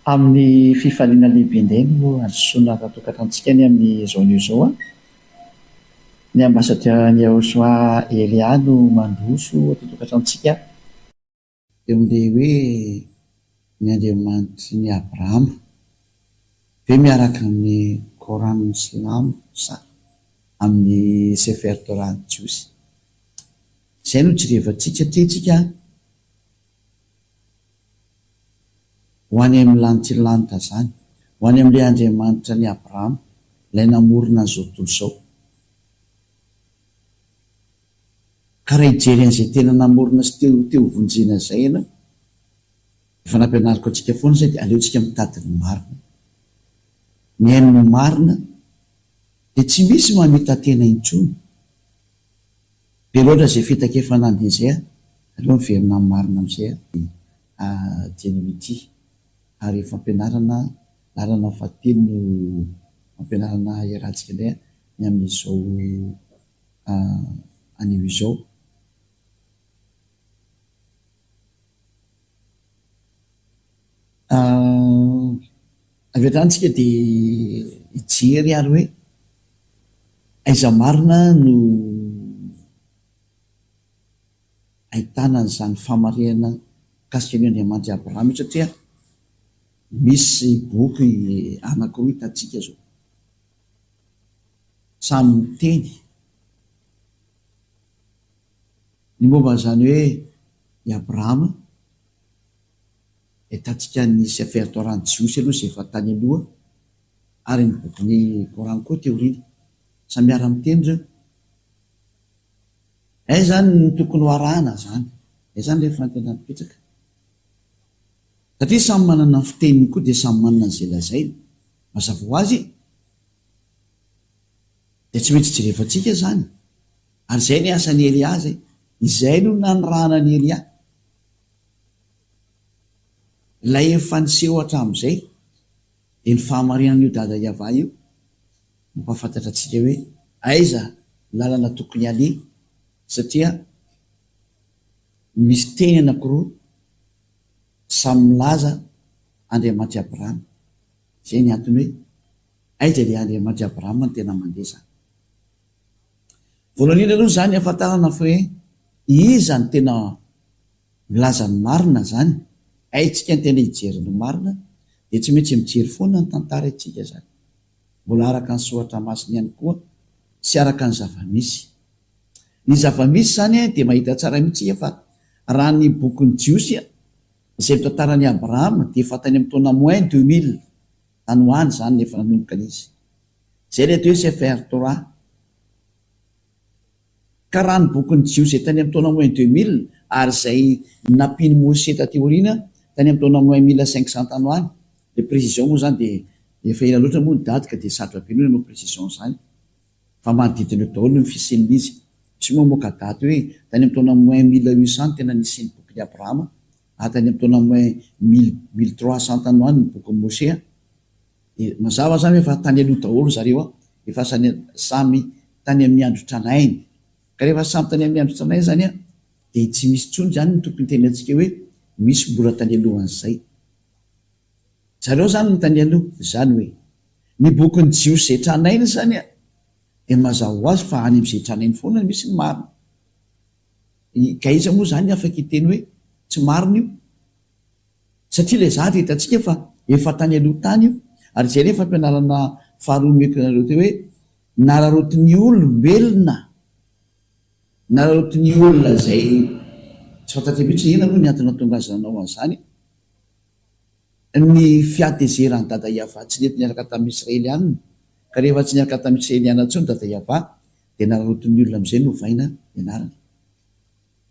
Amin'ny fifaliana lehibe indray no azosoana rahatokatrantsika ny amin'ny zaonio izao a. Ny ambasadran'i Yahosoa Elia no mandroso atotokatrantsika eo amin'ilay hoe ny Andriamanitry ny Abrahama ve miaraka amin'ny Koran'ny Silamo sa amin'ny Sefer Torah Jiosy. Izay no jerevantsika hatretsika ho any amin'ny lanitra zany, ho any amin'ilay Andriamanitra ny Abrahama, ilay namorona an'izao tontolo izao. Ka raha hijery an'izay tena namorona sy teo vonjena izay ianao, efa nampianariko antsika foana izay dia aleontsika mitady ny marina. Mihaino ny marina dia tsy misy mamita tena intsony. Be loatra izay fitakefa nandeha izay aleo miverina amin'ny marina amin'izay dianimity. Ary fampianarana lalana fahatelo no fampianarana iarahantsika indray ny amin'izao anio izao. Avy hatranintsika dia hijery ary hoe aiza marina no ahitana an'izany famarihana mikasika ny Andriamanitra Abrahama, satria misy boky anankiroa hitantsika zao, samy miteny ny momba an'izany hoe i Abrahama. Hitantsika ny Sefer Torah Jiosy aloha izay efa tany aloha, ary ny bokin'ny Korana koa teoriana, samy miara miteny ireo. Ay zany ny tokony ho arahana zany, ay zany rehefa antena mipetraka. Satria samy manana ny fiteniny koa dia samy manana izay lazaina. Mazava ho azy dia tsy maintsy jerevantsika zany. Ary izay ny asan'ny Elia zay, izay no nanorahana ny Elia. Ilay efa niseho hatramin'izay dia ny fahamarinan'io dada Iava io mampahafantatra antsika hoe aiza lalana tokony aleha, satria misy teny anankiroa samy milaza Andriamanitra Abrahama. Izay ny antony hoe aiza ilay Andriamanitra Abrahama no tena mandeha zany. Voalohany indrindra aloha zany ahafantarana fa hoe iza ny tena milaza ny marina zany. Aitsika ny tena hijery ny marina dia tsy maintsy mijery foana ny tantara itsika zany, mbola araka ny soratra masina ihany koa sy araka ny zavamisy. Ny zavamisy zany dia mahita tsara mihitsy fa raha ny bokin'ny Jiosy izay mitantarany Abrahama dia efa tany amin'ny taona moins 2000 tany hoany zany nefa nanomboka an'izy. Izay ilay atao hoe Sefer Torah. Ka raha ny bokin'ny Jiosy tany amin'ny taona moins 2000 ary izay nampiny Mose taty aoriana tany amin'ny taona moins 1500 tany hoany, dia précision moa zany dia efa ela loatra moa ny dady ka dia sarotra be no précision zany, fa manodidina eo daholo ny fisian'izy. Tsy moa daty hoe tany amin'ny taona moins 1800 tena nisy ny bokin'ny Abrahama, tany amin'ny taona moins 1300 tany hoany ny bokin'ny Mose. Mazava zany efa tany aloha daholo zareo efa samy tany amin'ny andro tranainy. Ka rehefa samy tany amin'ny andro tranainy zany dia tsy misy tsony zany ny tokony teny antsika hoe misy mbola tany alohan'izay. Zareo zany ny tany aloha, zany hoe ny bokin'ny Jiosy izay tranainy zany dia mazava ho azy fa any amin'izay tranainy foana misy ny marina. Ka iza moa zany afaka hiteny hoe tsy marina io, satria ilay zahatra hitantsika fa efa tany aloha tany io. Ary izay rehefa fampianarana faharoa meko nareo teo hoe nararotin'ny olombelona, nararotin'ny olona izay tsy fantatra mihitsy ina aloha ny antony tonga azanao an'izany, ny fiatezeran'ny dada Iava tsy nety niaraka tamin'ny Israelianina. Ka rehefa tsy niaraka tamin'ny Israelianina intsony dada Iava dia nararotin'ny olona amin'izay no vaina ianarana.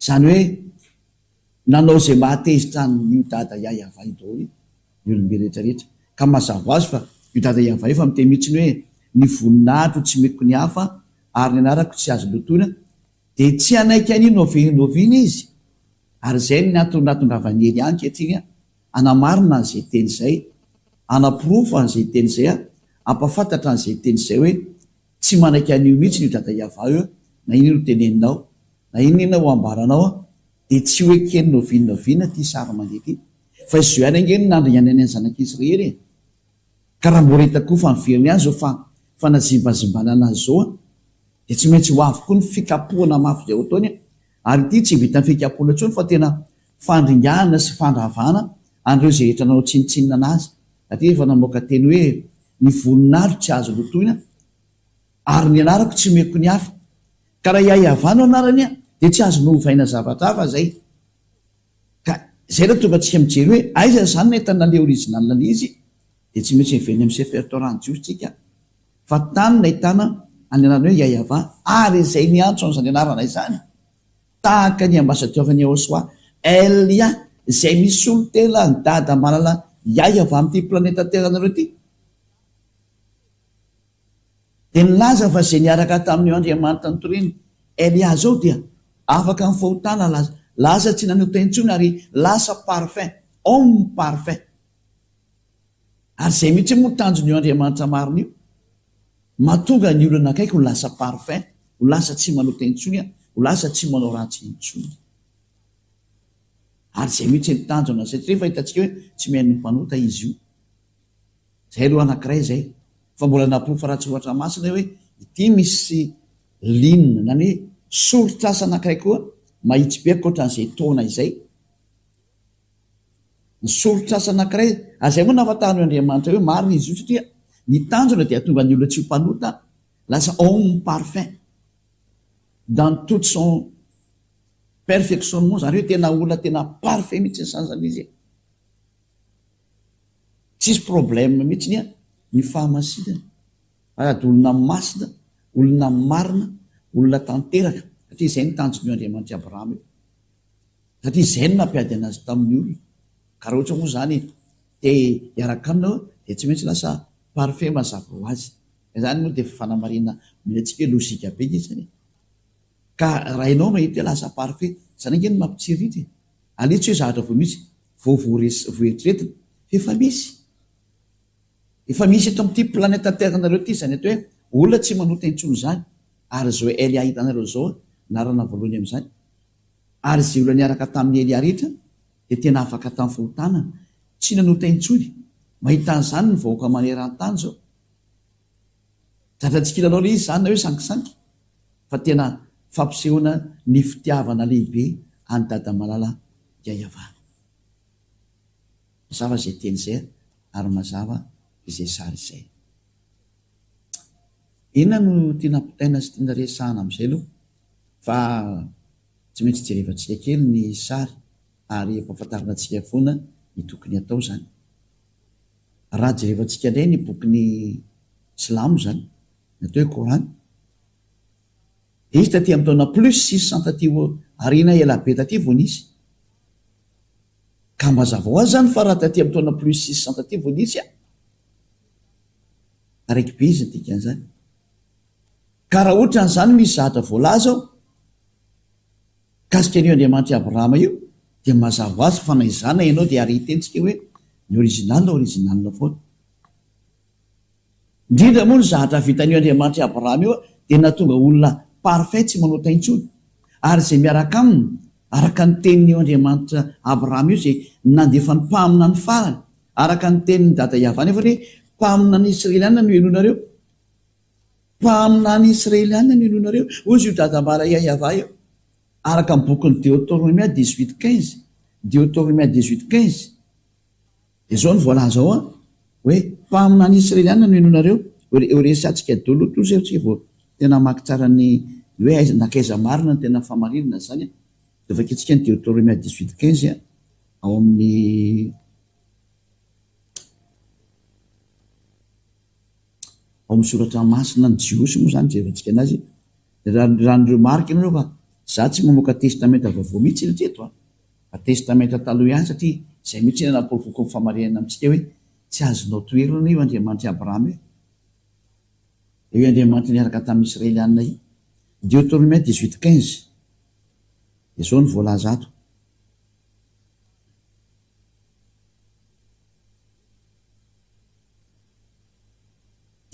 Izany hoe nanao izay mahatezitra ny dada Iava io daholo ny olombelona rehetrarehetra. Ka mazava azy fa io dada Iava io fa miteny mihitsy hoe ny voninahitro tsy meko ny hafa ary ny anarako tsy azo lotoina dia tsy anaiky an'io noviana izy. Ary izay ny natongavany Elia ankehitriny anamarina an'izay teny izay, anapirofo an'izay teny izay, ampafantatra an'izay teny izay hoe tsy manaiky an'io mihitsy io dada Iava io, na ino no teneninao, na inona ho ambaranao dia tsy hoe kely noviana ty sary mandeha ty. fa izy ihany angeny nandro ihany any zanak'Israely ka raha mborita koa fa miveriny azy zao fa fanazimbazimbana anazy zao dia tsy maintsy ho avy koa ny fikapohana mafy izay ataony ary ity tsy vita ny fikapohana ntsony fa tena fandringana sy fandravana andreo zay rehetra nanao tsinitsinina anazy satria efa namoaka teny hoe ny voninahitro tsy azo lotoina ary ny anarako tsy meko ny hafa ka raha iaiavano anarany dia tsy azo nohovaina zavatra hafa zay ka zay raha tonga tsika mijery hoe aiza zany nentana le orizinalina ny izy dia tsy maintsy miveny amin'ny sefertorany jiostsika fa tany nahitana any anarany hoe iaiava ary izay niantso an'izany anarana izany tahaka ny ambasadiovany Ahosoa Elia izay misy olo tena ny dada malala iaiava amin'ity planeta teranareo ity dia nilaza fa izay niaraka tamin'io Andriamanitra nitoriny Elia zao dia afaka ny fahotana laza tsy nanoteny-tsony ary lasa parfait homme parfait ary izay mihitsy moa tanjon'io Andriamanitra marina io mahatonga ny olona akaiky ho lasa parfait ho lasa tsy manoteny-tsony ho lasa tsy manao ratsy intsony ary izay mihitsy ny tanjona satria rehefa hitantsika hoe tsy mihaino ny mpanota izy io zay aloha anankiray zay fa mbola napofa ratsy ohatra masina hoe ity misy linina na ny hoe sorotrasa anankiray koa mahitsy be akoatran'izay taona izay ny sorotrasa anankiray ary zay moa nafatahany Andriamanitra hoe marina izy io satria ny tanjona dia tonga ny olona tsy ho mpanota lasa homme parfait dans toute son perfectionnement zany hoe tena olona tena parfait mihitsy ny sanzana izy tsisy problème mihitsy ny fahamasinana ary olona masina olona marina olona tanteraka satria izay ny tanjon'io Andriamanitra Abrahama io satria izay no nampiady anazy tamin'ny olona ka raha ohatra moa zany dia hiaraka aminao dia tsy maintsy lasa parfait mazava ho azy izany moa dia fanamarina mila antsika hoe lozika be izy zany ka raha ianao mahita lasa parfait zany angeny mampitsiriritra aleo tsy hoe zavatra vo misy voeritretina efa misy eto amin'ity planeta terranareo ity zany atao hoe olona tsy manota intsony zany ary zao Elia hitanareo zao narana voalohany amin'izany ary zay olona niaraka tamin'ny Elia rehetra dia tena afaka tamin'ny fahotana tsy nanota intsony mahita an'izany ny vahoaka maneran-tany zao zatratsikilanao le izy zany na hoe sankisanky fa tena fampisehoana ny fitiavana lehibe any dada malala iaiava mazava zay teny zay ary mazava izay sary izay inona no tiana ampitaina sy tiana resahana amin'izay aloha fa tsy maintsy jerevantsika kely ny sary ary empahafantarina antsika foana ny tokony atao zany raha jerevantsika indray ny bokyny silamo zany natao hoe Korana izy taty amin'ny taona plus 600 taty arina elabe taty vao nisy ka mazava ho azy zany fa raha taty amin'ny taona plus 600 taty vao nisy araiky be izy dikan'izany ka raha ohatra n'izany misy zahatra voalaza ao kasika an'io Andriamanitra Abrahama io dia mazava ho azy fa na izana ianao dia ary hitentsika hoe ny original foana indrindra moa ny zahatra vitan'io Andriamanitra Abrahama io dia natonga olona parfait tsy manota intsony ary izay miaraka aminy araka ny tenin'io Andriamanitra Abrahama io zay nandefa ny mpamina ny farany araka ny tenin'ny dada Iavana efa hoe mpamina ny Israeliana no ianonareo mpamina ny Israeliana no ianonareo ozy io dada mala Iaiava io araka ny bokyny Deutéronomia 18:15 Deutéronomia 18:15 dia zao ny voalaza ao hoe mpamina ny Israeliana no ianonareo resatsika dolo tozy tsika vao tena maki tsara ny hoe aiza nakaiza marina ny tena famarinana zany dia vakitsika ny Deutéronomia 18:15 ao amin'ny soratra masina ny jiosy moa zany jerevantsika anazy raha nireo marika nareo fa za tsy mamoaka testamenta vaovao mihitsy retreto fa testamenta taloha ihany satria izay mihitsy nanapolofoko ny famarinana amintsika hoe tsy azonao toerana io Andriamanitra Abrahama io Andriamanitra niaraka tamin'ny Israeliana io Deutéronomia 18:15 dia zao ny voalaza ato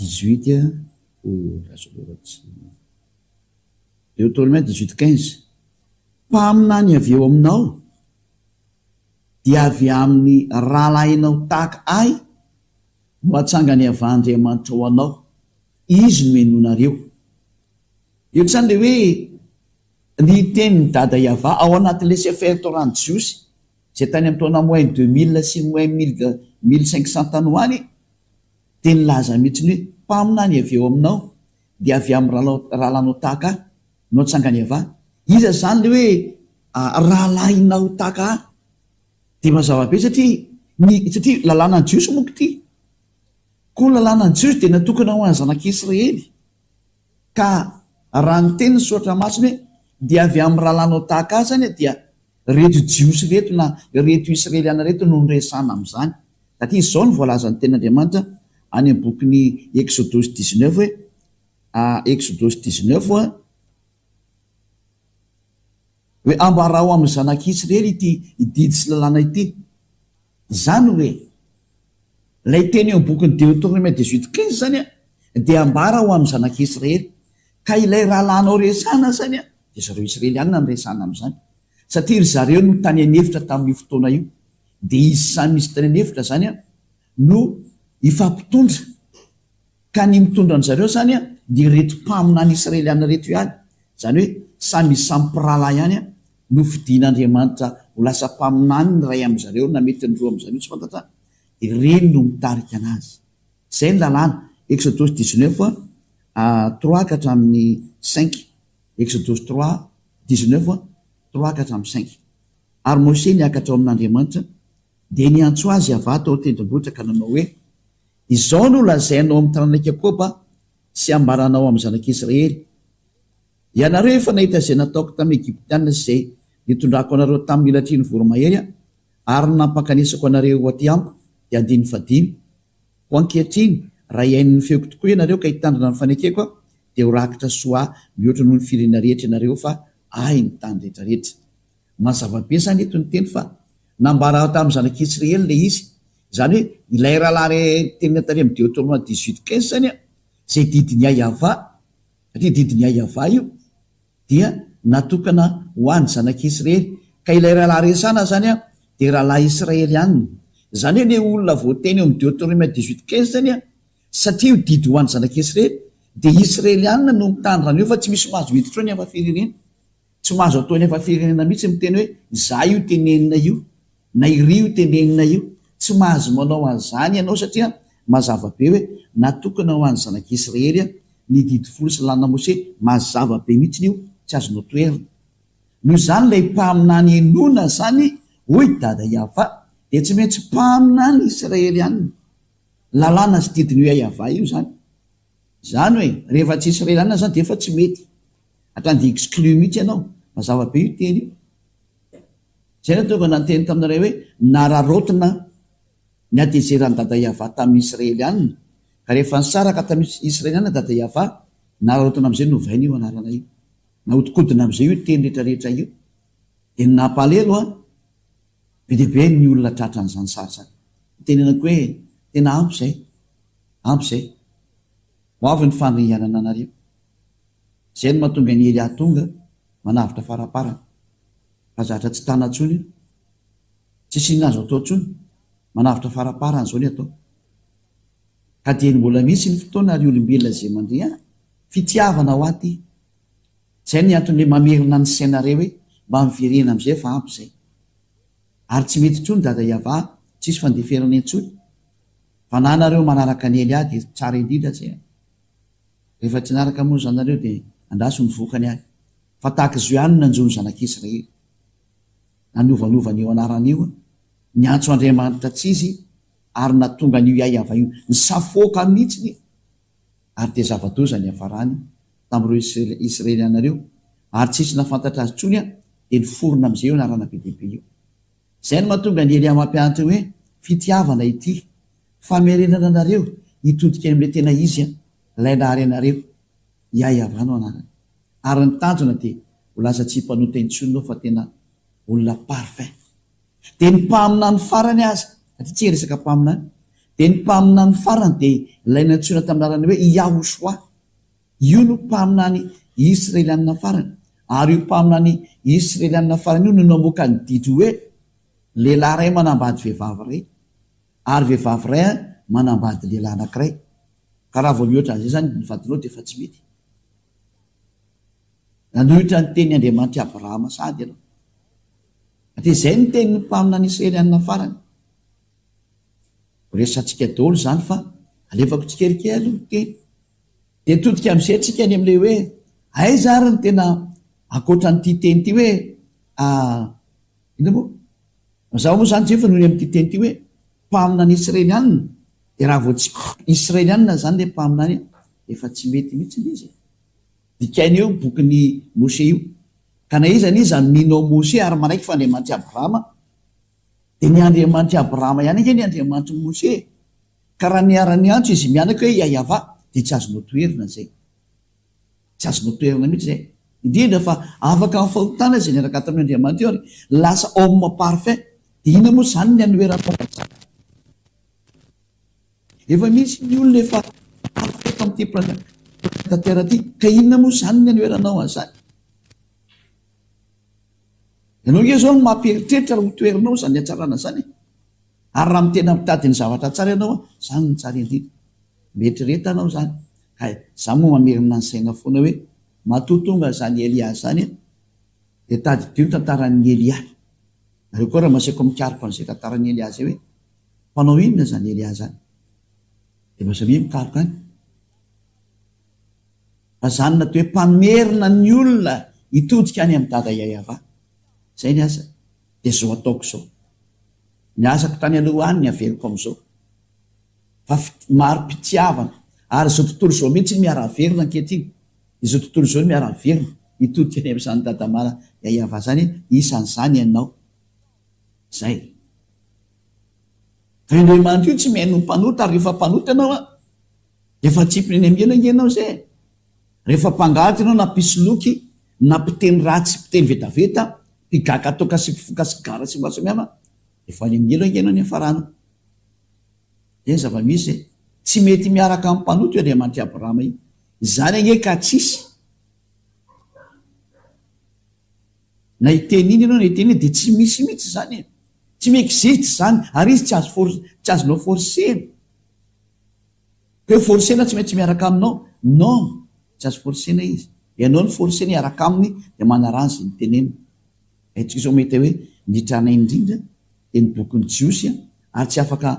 18 Deutéronomia 18:15 mpaminany avy eo aminao dia avy amin'ny rahalahinao tahaka ay no atsangany avy Andriamanitra ho anao, izy menonareo. Io zany le hoe ny tenin'ny dada Iava ao anatin'le sefer Torany Jiosy zay tany amin'ny taona moins 2000 sy moins 1500 tany hoany, dia nilaza mihitsy ny hoe mpaminany avy eo aminao dia avy amin'ny rahalanao tahaka ahy no atsangany Iava. Iza zany le hoe rahalahinao tahaka ahy? Dia mazava be satria lalànany Jiosy monko ity, koa lalànany Jiosy dia natokana ho an'ny zanak'Israely, ka raha ny teny ny soatra masina hoe dia avy amin'ny rahalanao tahaka ahy zany dia reto Jiosy reto na reto Israeliana reto no niresana amin'izany. Satria izao no voalazan'ny tenin'Andriamanitra any amin'ny bokin'ny Exodus 19 hoe Exodus 19 hoe ambarao amin'ny zanak'Israely ity didy sy lalàna ity. Zany hoe lay teny eo amin'ny bokin'ny Deutéronome 18:15 zany dia ambara ho amin'ny zanak'Israely, ka ilay rahalanao resana zany dia zareo Israeliana no resana amin'izany, satria ry zareo no tany anefitra tamin'io fotoana io, dia izy samy misy tany anefitra zany no ifampitondra, ka ny mitondra an' zareo zany dia reto mpaminany Israeliana reto ihany. Zany hoe samy sampirahalahy ihany no fidian'Andriamanitra ho lasa mpaminany ny ray amin'ny zareo na mety ny roa amin'ny zareo tsy fantatra, dia reny no mitarika anazy. Zay ny lalàna. Exodus 19 3 ka hatramin'ny 5. Exodus 19 3 ka hatramin'ny 5. Ary Mose niakatra ao amin'Andriamanitra dia niantso azy Iava tao tendrombohitra ka nanao hoe, izao no lazainao amin'ny tanàna Jakoba sy ambaranao amin'ny zanak'Israely: ianareo efa nahita izay nataoko tamin'ny Egyptianina izay nitondrako anareo tamin'ny ilatrin'ny voromahery ary nampakanesako anareo aty amiko. Dia 15. Ho ankehitriny raha iain'ny feoko tokoa ianareo ka hitandrina ny fanekeko dia ho rakitra soa mihoatra noho ny firenena rehetra ianareo fa ahy ny tany rehetrarehetra. Mazava be zany eto ny teny fa nambara tamin'ny zanak'Israely le izy. Zany hoe ilay rahalahy tenina tany amin'ny Deutéronome 18:15 zany zay didiny Iava, satria didiny Iava io dia natokana ho an'ny zanak'Israely, ka ilay rahalahy resana zany dia rahalahy Israeliana. Zany hoe le olona voateny eo amin'ny Deutéronome 18:15 zany satria io didy ho an'ny zanak'Israely, dia Israeliana no mitandrina io fa tsy misy mahazo hiditra eo ny hafa firenena, tsy mahazo ataony hafa firenena mihitsy miteny hoe za io tenenina io na iry io tenenina io. Tsy mahazo manao an'izany ianao satria mazava be hoe natokana ho an'ny zanak'Israely ny didy folo sy lalàna Mose. Mazava be mihitsy io, tsy azonao toerina. Noho izany ilay mpaminany enona zany hoy dada Iava dia tsy maintsy mpaminany Israeliana. Lalàna sy didiny hoe Iava io zany. Zany hoe rehefa tsy Israeliana zany dia efa tsy mety, hatrany exclu mihitsy ianao. Mazava be io teny io. Zay no tonga nanteny taminareo hoe nararotina ny atezeran'ny dada Iava tamin'ny Israeliana, ka rehefa nisaraka tamin'ny Israeliana dada Iava nararotina amin'izay novaina io anarana io, nahodikodina amin'izay io teny rehetrarehetra io. Dia nampalelo be dia be ny olona tratra n'izany sarisary. Tenenako hoe tena ampy zay, ho avy ny fandringanana anareo. Zay no mahatonga ny Elia tonga manavitra faraparana, fa zatra tsy tana ntsony io, tsy sinazo atao ntsony, manavitra faraparana zao ny atao. Ka dia mbola misy ny fotoana ary olombelona izay mandria fitiavana ho aty. Zay ny antony mamerina ny sainareo hoe mba miverena amin'izay fa ampy zay. Ary tsy mety ntsony dada Iava, tsisy fandeferana intsony, fa na nareo manaraka ny Elia dia tsara indrindra zay. Rehefa tsy naraka moa zanareo dia andraso ny vokany ahy. Fa tahaka izao ihany nanjo ny zanak'Israely, naniovanovany eo anaran'io, niantso Andriamanitra tsy izy ary natonga an'io Iava io nisafoaka mihitsy, ary dia zava-doza ny hafarany tamin'ireo Israelianareo, ary tsisy nafantatra azy tsony dia niforona amin'izay io anarana be dehibe io. Zay no mahatonga ny Elia mampianatra hoe fitiavana ity, famerenana anareo hitodika amin'ilay tena izy ilay naharenareo Iava no anarany. Ary ny tanjona dia ho lasa tsy mpanota intsony nao fa tena olona parfait. Dia ny mpaminany farany aza, satria tsy resaka mpaminany, dia ny mpaminany farany dia ilay nantsoina tamin'ny arany hoe Yahoshua. Io no mpaminany Israeliana farany, ary io mpaminany Israeliana farany io no namoaka ny didy hoe lehilahy ray manambady vehivavy ray ary vehivavy ray manambady lehilahy anankiray ka raha vao mihoatra an'izay zany nivadinao dia efa tsy mety. Nanohitra ny teny Andriamanitra Abrahama sady ianao satria izay ny teny mpaminany Israelianina farany. Resatsika daholo zany fa alefako tsikerikely aloha teny dia todika misetrika any amin'ilay hoe aiza ary ny tena akoatra n'ity teny ity hoe ina moa mazava moa zany jefa noho ny amin'ity teny ity hoe mpaminany Israelianina dia raha vao tsy Israelianina zany le mpaminany efa tsy mety mihitsy izy. Dikainy eo bokin'ny Mose io ka na iza n'iza ninao Mose ary manaiky fa Andriamanitra Abrahama dia ny Andriamanitra Abrahama ihany ake ny Andriamanitra Mose ka raha niara-ny antso izy mianaka hoe iayava dia tsy azonao toerina zay, tsy azonao toerina mihitsy zay indrindra fa afaka amin'ny fahotana zay niaraka tamin'Andriamanitra eo ary lasa homme parfait. Dia ina moa zany ny anoeranao efa misy ny olona efa parfait amin'ity planeta terre ity ka inona moa zany ny anoeranao an'izany? Ianao nge zao no mampieritreritra raha ho toerinao zany hatsarana zany ary raha mitena mitady ny zavatra tsara ianao zany ny tsara indrindra. Mieritreretra anao zany ka za moa mamerina ny saina foana hoe matotonga zany Elia zany dia tady dio tantaran'ny Elia. Nareo koa raha maseoko mikaroka an'izay tantaran'ny Elia zay hoe mpanao inona zany Elia zany dia mazamia mikaroka any fa zany natao hoe mpamerina ny olona hitodika any amin'ny dada iayava. Zay ny asa dia zao ataoko zao ny asako tany aloha any ny averiko amin'izao fa maro-pitiavana ary zao tontolo zao mihitsy miara-verina ankehitriny. Izao tontolo zao miara-verina hitodika any amin'izany dadamana iayava zany isan'izany ianao zay. Fa Andriamanitra io tsy mihaino mpanota ary rehefa mpanota ianao efa tsipiny eny amin'ny ela ianao zay. Rehefa mpangaty ianao na mpisoloky na mpiteny ratsy mpiteny vetaveta mpigaka toka sy mpifoka sy gara sy maro samihafa efa any amin'ny ela ianao ny hafarana. Dia zava-misy tsy mety miaraka amin'ny mpanota io Andriamanitra Abrahama io zany anie ka tsisy na hiteny iny ianao na hiteny iny dia tsy misy mihitsy zany tsy miexiste zany ary izy tsy azonao forsena hoe forsena tsy maintsy miaraka aminao non tsy azo forsena izy. Ianao ny forsena hiaraka aminy dia manarany zay ny tenenina. Aitsika izao mahita hoe nitrana indrindra dia ny bokin'ny Jiosy ary tsy afaka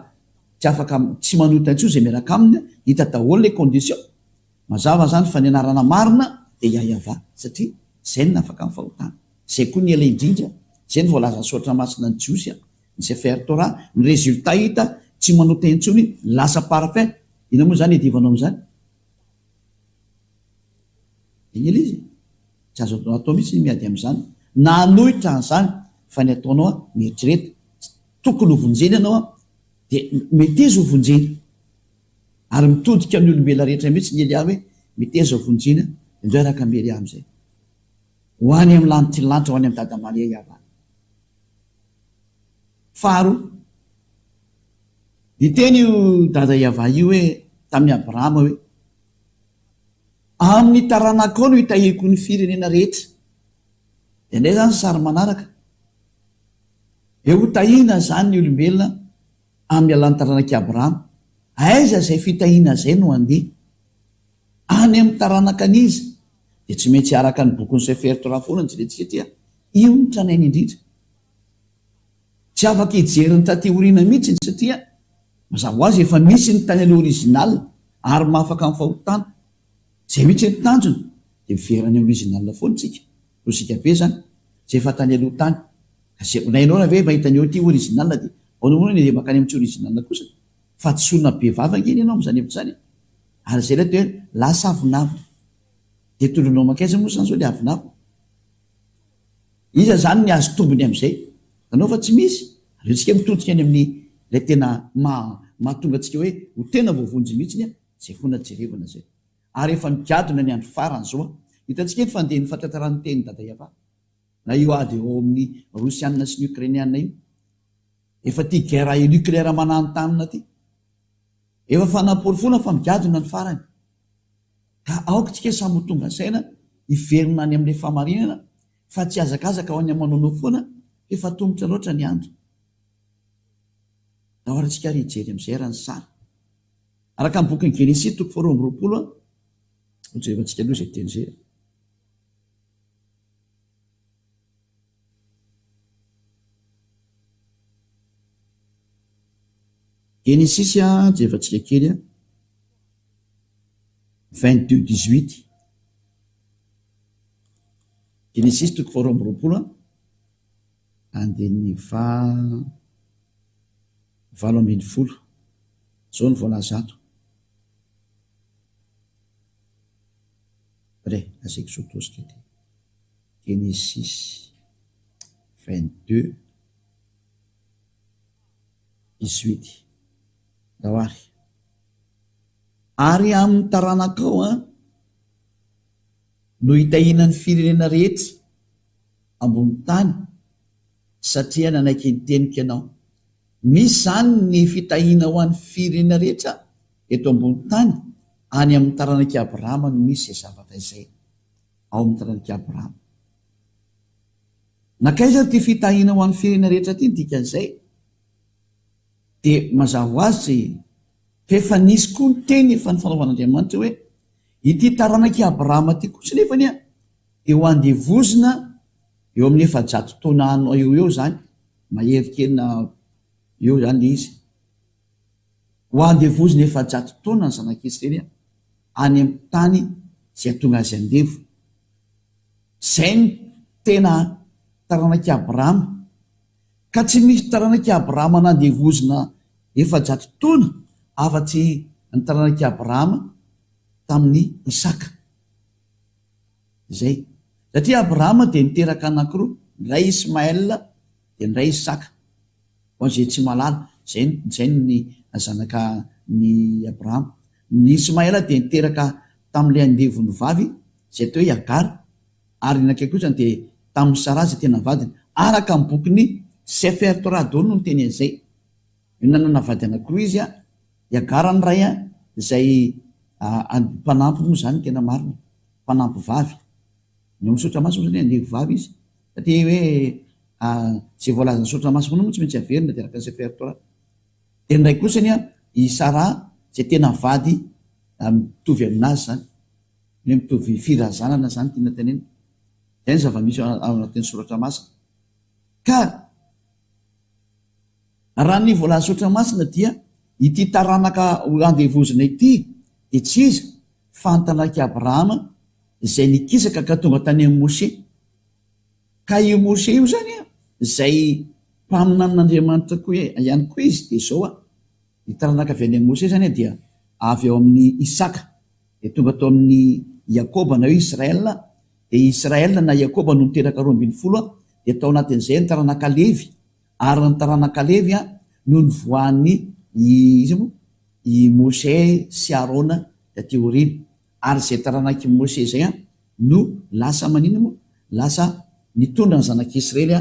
tsy manota intsony zay miaraka aminy hita daholo le condition. Mazava zany fa ny anarana marina dia iayava satria zay ny afaka amin'ny fahotana. Zay koa ny ela indrindra zay ny voalaza ny soratra masina ny Jiosy ny Sefer Torah ny résultat hita tsy manota intsony lasa parfait. Ina moa zany hidivanao amin'izany? Iny ela izy tsy azo atao mihitsy ny miady amin'izany na anohitra an'izany fa ny ataonao mieritrereta tokony ho vonjena ianao dia meteza ho vonjena ary mitodika amin'ny olombelona rehetra mihitsy ny Elia hoe meteza ho vonjena indray araka amin'ny Elia amin'izay ho any amin'ny lanitra ny lanitra ho any amin'ny dadamany iayava. Faharoa diteny io dada iayava io hoe tamin'ny Abrahama hoe amin'ny taranakao no hitahiko ny firenena rehetra. Dia indray zany sary manaraka eo tahina zany ny olombelona amin'ny alan'ny taranak'i Abrahama. Aiza izay fitahina zay no andeha any amin'ny taranaka an'izy dia tsy maintsy araka ny bokon'ny Sefer Torah foana ny jerentsika tia io ny tranainy indrindra. Tsy afaka hijery ny taty oriana mihitsy satria mazava ho azy efa misy ny tany aloha original ary mahafaka amin'ny fahotana zay mihitsy ny tanjona dia miverany original foana tsika rosika be zany zay efa tany aloha tany na ianao na ve mahita ny eo ty original dia aonamoana ny dia makany amin'tsy original kosa fa tsy solona be vavangeny ianao amin'izany evitr'izany ary zay le hoe lasa avinavina dia tolonao makaiza moa zany zao le avinavina iza zany ny azo tombony amin'izay anao fa tsy misy areotsika mitodika any amin'ny lay tena mahatonga atsika hoe ho tena voavonjy mihitsy zay fona jerevana zay ary efa migadona ny andro farany zao hitantsika eny fandeha ny fahatantarany teny dada iayava na io ady eo amin'ny Rosianina sy ny Ukrainianina io efa ty guerre nucléaire mananotanina ty efa fanapory foana fa migadona ny farany ka aokatsika samy ho tonga saina hiverina any amin'ilay famarinana fa tsy azakazaka ho any amanonao foana efa tombotra loatra ny andro dahorantsika rijery am'izay raha ny sara araka ny bokyny Genesis 4:20 hojerevantsika aloha zay teny zay. Genesis jerevantsika kely 22:18 Genesis 4:20 andeny 7:10 zao ny voalaza ato. Re asaiko sotosika ty Genesis 22:18 dawary ary amin'ny taranakao no hitahinany firenena rehetra ambony tany satria nanaiky ny teniko ianao. Misy zany ny fitahina ho an'ny firenena rehetra eto ambony tany any amin'ny taranaky Abrahama no misy izay zavatra izay ao amin'ny taranaky Abrahama. Nakaiza ty fitahina ho an'ny firenena rehetra ty dikan'izay dia mazava ho azy fefa nisy koa ny teny efa ny fanaovan'Andriamanitra hoe ity taranaky Abrahama ty kosa nefany dia ho andevozina eo amin'ny 700 taona eo zany maherikelina eo zany izy ho andevozina 700 taona ny zanak'Israely any amin'ny tany zay tonga azy andevo. Zay ny tena taranaky Abrahama ka tsy misy taranaky Abrahama nandevozina 700 taona afa-tsy ny taranaky Abrahama tamin'ny Isaka. Zay satria Abrahama dia niteraka anankiroa, ny ray Ismaël dia ny ray Isaka. Ho zay tsy malala zay ny zanaka ny Abrahama. Ny Ismaël dia niteraka tamin'ilay andevony vavy zay atao hoe Agar, ary nakay kosa dia tamin'ny Sara zay tena vadiny. Araka amin'ny bokyny Sefer Torah daholo no teny an'izay. Io nanana vady anankiroa izy Agar ny ray izay mpanampy moa zany tena marina, mpanampy vavy. No misotra maso zany andevo vavy izy satria hoe zay voalaza ny sotra maso moa tsy maintsy averina dia araka Sefer Torah. Dia ny ray kosany i Sara zay tena vady mitovy aminazy zany, hoe mitovy firazanana zany tiana tenena. Zay ny zava-misy ao anatin'ny soratra masina. Ka raha ny voalaza sotra masina dia ity taranaka andevozina ity dia tsy iza fa ny taranaky Abrahama izay nikisaka ka tonga tany amin'ny Mose. Ka io Mose io zany izay mpaminan'Andriamanitra koa ihany koa izy dia zao ny taranaka avy any amin'ny Mose zany dia avy ao amin'ny Isaka dia tonga tao amin'ny Yakoba na hoe Israel. Dia Israel na Yakoba no niteraka 12 dia tao anatin'izay ny taranaka Levy, ary ny taranaka Levy no nivoan'ny i Mose sy Arona taty aoriana. Ary zay taranaky Mose zay no lasa manino moa, lasa nitondra ny zanak'Israely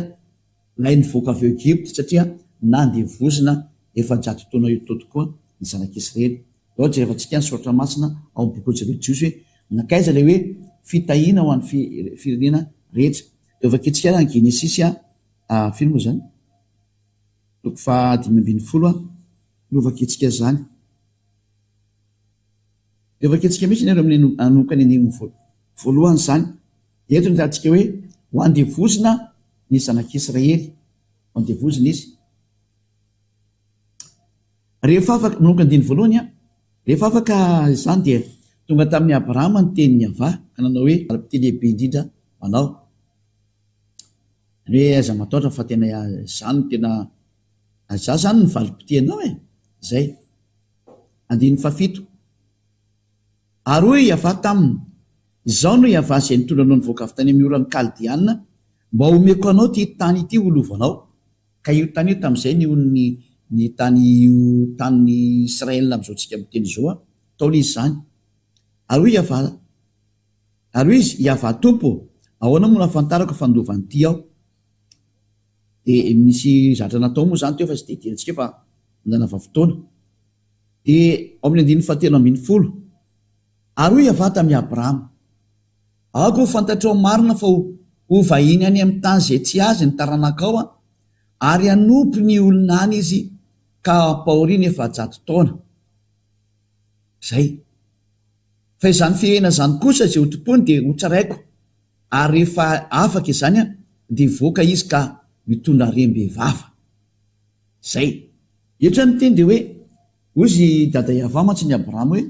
lay nivoaka avy Egypte satria nandevozina 700 taona eo tokoa ny zanak'Israely. Ao jerevantsika ny soratra masina ao amin'ny boky Jeremiah hoe nakaiza ilay hoe fitahina ho an'ny firenena rehetra. Dia vaketsika ny Genesis firy moa zany 5:20 no vaketsika zany. Dia vaketsika mihitsy nareo amin'ny anokany ny voalohany zany. Dia eto nitantsika hoe ho andevozina ny zanak'Israely, ho andevozina izy. Rehefa afaka manokany diny voalohany rehefa afaka izany dia tonga tamin'ny Abrahama ny tenin'ny ava ka nanao hoe ara-pity lehibe indrindra manao. Hoe aza mataotra fa tena zany tena aza zany ny valim-pitianao zay. 7 ary hoe iava taminy izao no iava izay nitondra anao nivoaka avy tany amin'ny oran'ny Kaldiana mba homeko anao ty tany ity holovanao. Ka io tany io tamin'izay ny tany Israel amin'izao tsika miteny zao taona izy zany. Ary hoe izy iava tompo ahoana moa nafantarako fandovan'ity aho. Dia misy zatra natao moa zany teo fa tsy dia tiantsika fa mandana vafotoana. Dia ao amin'ny 7:10 ary hoe iava tamin'ny Abrahama ako fantatrao marina fa ho vahiny any amin'ny tany zay tsy azy ny taranakao ary anompy ny olona any izy ka paoriana efa 100 taona zay. Fa izany fiaina zany kosa zay hotompony dia hotsaraiko, ary rehefa afaka izany a dia voaka izy ka mitondra rem-behivava zay. Etra ny teny dia hoe ozy dada Iava mantsy ny Abrahama hoe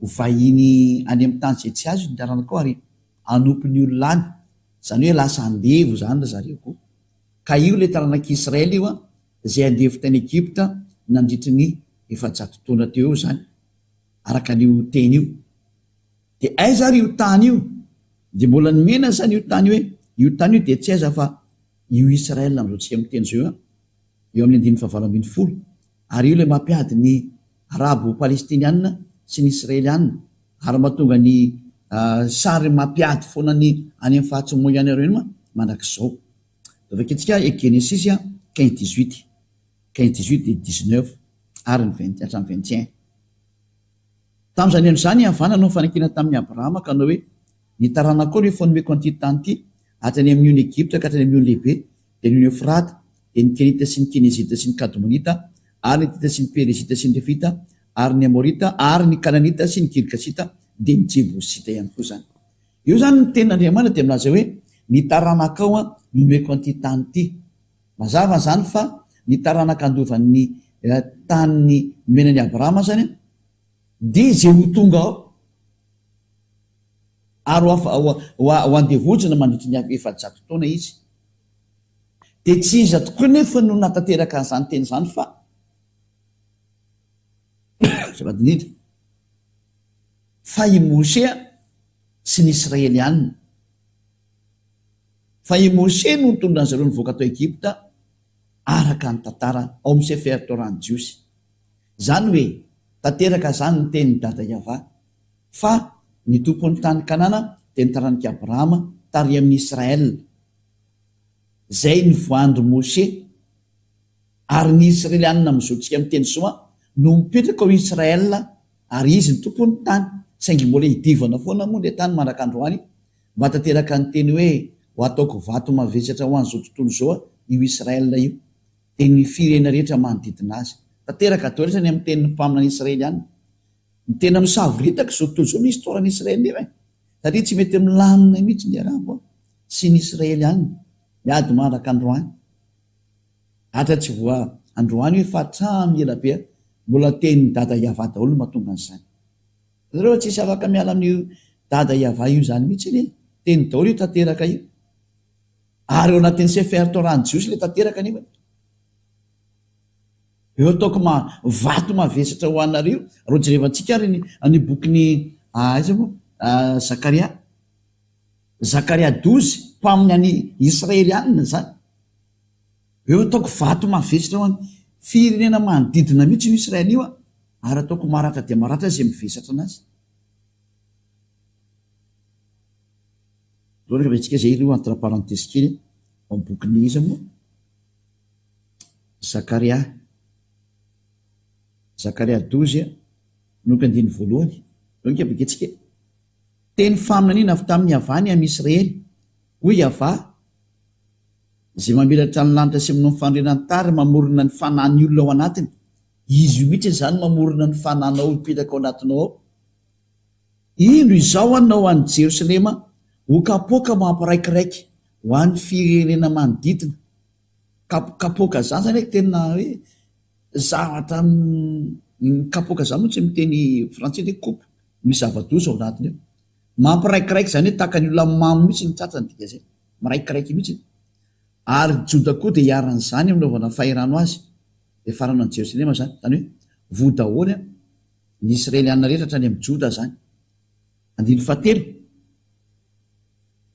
hovahiny any amin'ny tany zay tsy azo ny taranakao ary anompo ny olona any, zany hoe lasa andevo zany ra zareo koa. Ka io le taranak'Israely io a zay andevo tany Egypta nandritry ny 400 taona teo eo zany, araka n'io teny io. Dia aiza ary io tany io? Dia mbola nomena zany io tany hoe io tany io dia tsy aiza fa io Israel amin'izao tsika miteny zao eo amin'ny 9:20. Ary io le mampiady ny arabo palestiniana sy ny israeliana, ary mahatonga ny sary mampiady foana ny any amin'ny fahatsomo ihany areo iny mandrak'izao. Avaketsika Genesis 15:18, 15:18 et 19 ary ny 20 hatramin'ny 21. Tamin'izany amin'izany Havana no fanakina tamin'ny Abrahama ka hanao hoe ny taranakao rehefa nomeko an'ity tany ity, hatrany amin'ny ony Egypta ka hatrany amin'ny ony lehibe, dia ny ony Eufrate, dia ny Kenita sy ny Kenezita sy ny Kadmonita, ary ny Tita sy ny Perezita sy ny Lefita, ary ny Amorita, ary ny Kananita sy ny Girgasita, dia ny Jebusita ihany koa zany. Io zany ny tenin'Andriamanitra dia milaza hoe ny taranakao nomeko an'ity tany ity. Mazava zany fa ny taranaka andovan'ny tany menan'ny Abrahama zany dia zay ho tonga ao, ary ho andevojina mandritry ny 400 taona izy. Dia tsy iza tokoa nefa no natateraka an'izany teny zany fa zavadinindra fa i Mose sy ny Israeliana. Fa i Mose no nitondra an'zareo nivoaka tao Egypta araka ny tantara ao amin'ny Sefer Torah-ny Jiosy. Zany hoe tanteraka zany ny tenin'ny dada Iava fa ny tompon'ny tany Kanana dia ny taranak'i Abrahama tary amin'ny Israel. Zay ny voandry Mose, ary ny Israeliana amin'izao tsika miteny zao no mipetraka ao Israel, ary izy ny tompon'ny tany, saingy mbola hidivana foana moa le tany manaraka androany, mba tanteraka ny teny hoe ho ataoko vato mavesatra ho an'izao tontolo zao io Israel io, dia ny firena rehetra manodidina azy. Tanteraka atao rehetra ny amin'ny tenin'ny mpaminany Israeliana. Ny tena misaviritaka zao tontolo zao ny historan'ny Israel io satria tsy mety milamina mihitsy ny arabo sy ny Israeliana miady manaraka androany. Hatra tsy voa androany hoe fa hatramy elabe mbola tenin'ny dada Iava daholo mahatonga an'izany. Zareo tsisy afaka miala amin'io dada Iava io zany mihitsy iny, teny daholo io tanteraka io, ary eo anatin'ny Sefer Torah-ny Jiosy le tanteraka anio. Eo ataoko vato mavesatra ho anareo ro jerevantsika ary ny bokyny Zakaria 12 mpaminy any Israeliana zany. Eo ataoko vato mavesatra ho any firenena manodidina mihitsy io Israel io, ary ataoko maratra dia maratra izay mivesatra anazy. Loaka ventsika zay io entre parenthèse kely ao amin'ny bokyny iza moa Zakaria 12 noko 1:9. Loaka beketsika teny faminaniana avy tamin'ny Havany amin'ny Israely hoy Iava zay mamelatra ny lanitra sy amin'ny fandrenany tary mamorona ny fanahiny olona ao anatiny. Izy io mihitsy zany mamorona ny fananao hipetraka ao anatinao ao. Indro izao anao any Jerosalema ho kapoaka mampiraikiraiky ho an'ny firenena manodidina. Kapoaka zany zany tena hoe zavatra kapoaka zany moa tsy miteny frantsay hoe coupe, misy zava-doza ao anatiny eo. Mampiraikiraiky zany hoe tahaka ny olona mamy mihitsy ny tratrany dika zay, miraikiraiky mihitsy. Ary Joda koa dia hiaran'izany aminaovana fahirano azy dia farana ny Jerosalema zany, zany hoe voa daholo ny Israeliana rehetra hatrany amin'ny Joda zany. 7.